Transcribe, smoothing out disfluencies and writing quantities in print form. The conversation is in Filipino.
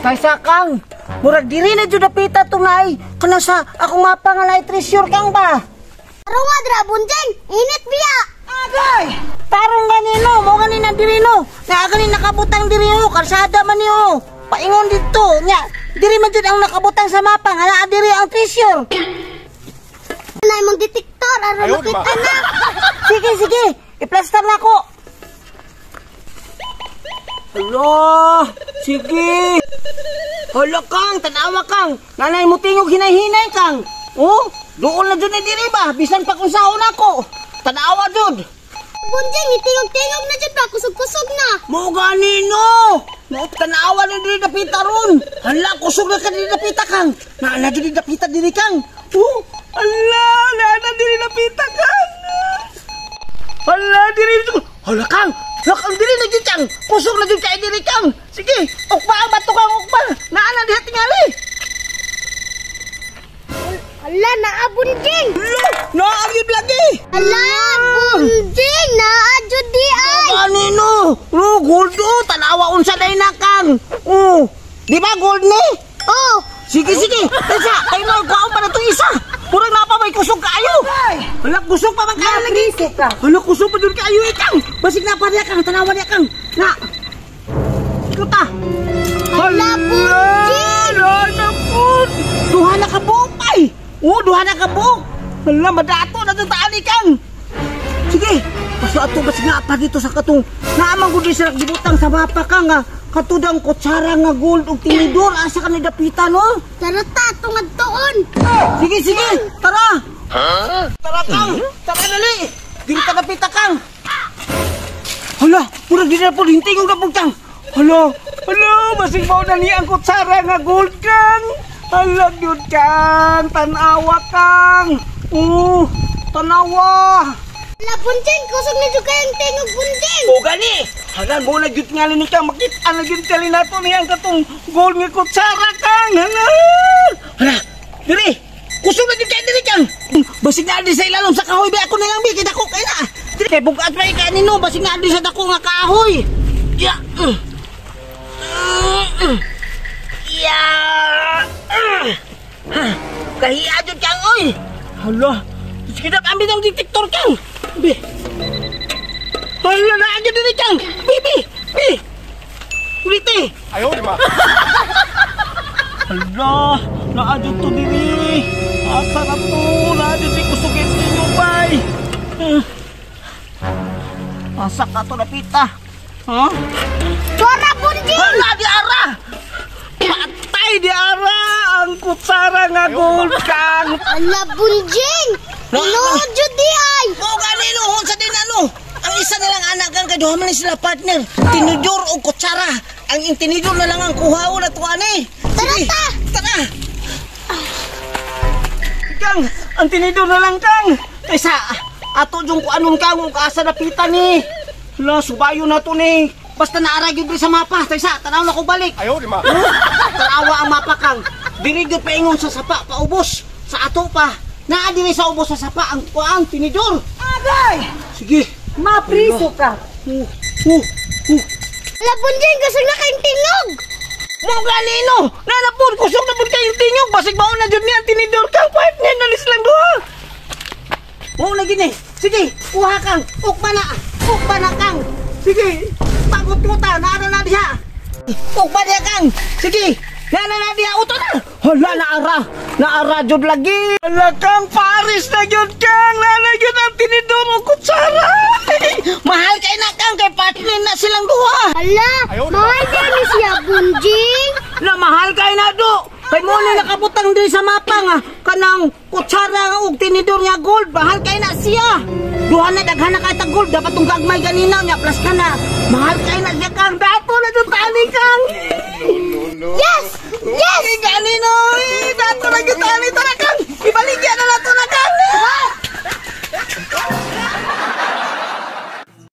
Kaysa kang, murag diri na jud dapita tunay. Kana sa akong mapangalay treasure kang ba? Taro nga dra bunjing, init biya. Agay! Tarong ganino, mo ganina diri no. Na ganin nakabutang diri ho, kalsada man niyo. Paingon dito, nya. Diri man jud ang nakabutang sa mapa, nga diri ang treasure. Nay mong detektor aron makita na. Sige, sige. I-plaster na ako. Hala, sige. Hala kang, tanawa kang. Nanay mo tingog hinay-hinay kang. Oh, doon na dyan na diri ba? Bisan pa kung saan ako. Tanawa dyan. Bunjing, itingog-tingog na dyan ba? Kusog-kusog na. Mo ganino. Tanawa na diri napita ron. Hala, kusog na ka diri napita kang. Naala diri napita diri kang. Oh, hala, naala diri napita kang. Hala, diri. Hala kang. Lakang diri na dyan kang. Kusog na dyan kay diri kang. Sige, ukba ang bato kang ukba. Naala diha tingali. Hala, naa bunjing. Hala, naagib lagi. Hala, bunjing, naa jud di ay. Kanino? Oh, gold oh. Tanawa unsa day na kang. Oh, di ba gold ni? Oh, Sige, sige. Isa, ay no, kuhaan pa na itong isa. Purang na pa may kusog kaayo. Hala, kusog pa man kaayo lagi. Hala, kusog pa doon kaayo ikang. Basig na pa niya kang, tanawa niya kang. Na. Ikuta. hala, bunjing. Hala po. Duha na ka buok ay. Oh, duha na ka buok. Hala, madato na itong taan ikang. Sige. Paso ato basig na pa dito sa katong. Naamang ko di sila gibutang sa mapa ka nga. Katudang kutsara nga gold ug tinidor asa ka ni dapita no? Tara ta, tungad tuon. Sige, sige. Tara. Tara kang. Tara dali. Dili ka dapita kang. Hala, purag di na po hintingog na po kang. Hala, hala, basig mao na ni ang kutsara nga gold kang. Hala, gyud kang. Tanawa kang. Tanawa. Hala, bunjing, kusog na jud kayong tingog bunjing. O gani. Hala, mo na gyud nga ni kang makita na gyud kali nato ni ang katong gold nga kutsara kang. Hala. Hala, diri. Kusog na gyud kay diri kang. Basig na di sa ilalom sa kahoy ba ako na lang bi kay dako kay na. Diri kay bugat pa kay nino basig na di sa dako nga kahoy. Ya. Ya. Kahiya jud kang oy. Hala. Sige na ambil ang detektor kang. Bi. Hala na agad diri kang. Bi. Kulite. Ayo di ba? Hala, naadyo to diri. Asa na to? Naadyo di kusugin ninyo, bay. Asa ka to napita? Ha? Dora bunjing. Hala, di ara! Patay di ara ang kutsara nga gold kang. Hala, bunjing. Inuod jud di ay. O ganino, sa din ano? Ang isa na lang anak kang kaduha man sila partner. Tinidor o kutsara. Ang tinidor na lang ang kuhaon at tuwane. Tara ta. Tara! Kang, ang tinidor na lang kang. Kaysa, ato yung kuanon kang kung kaasa napita ni. Hala, subayo na to ni. Basta naaragyo din sa mapa. Kaysa, tanaw na ko balik. Ayo di ba? Tanawa ang mapa kang. Dirigyo paingon sa sapa, paubos. Sa ato pa. Naadiri sa ubos sa sapa ang kuang tinidor. Agay! Sige. Mapriso ka. Hala, bunjing, kusog na kayong tingog. Mo ganino! Nanapod, kusog na po kayong tingog. Basig baon na dyan niya ang tinidor kang partner. Nalis lang doha. Mo na gini. Sige, kuha kang. Ukpa na kang. Sige, pagod mo ta. Naara na diha. Ukpa diha kang. Sige, naara na diha. Uto na. Hala, naara jud lagi. Hala kang Paris na jud kang. Naara jud ang tinidor mo kutsara. Mahal kay na kang kay partner na silang duha. Hala, mahal din ni siya bunjing. Na mahal kay na do. Kay mo ni nakabutang din sa mapa nga kanang kutsara ug tinidor nga gold. Mahal kay na siya. Duha na daghan na kay ta gold dapat tong gagmay ganina nya plus ka na. Mahal kay na siya kang dato na jud tani kang.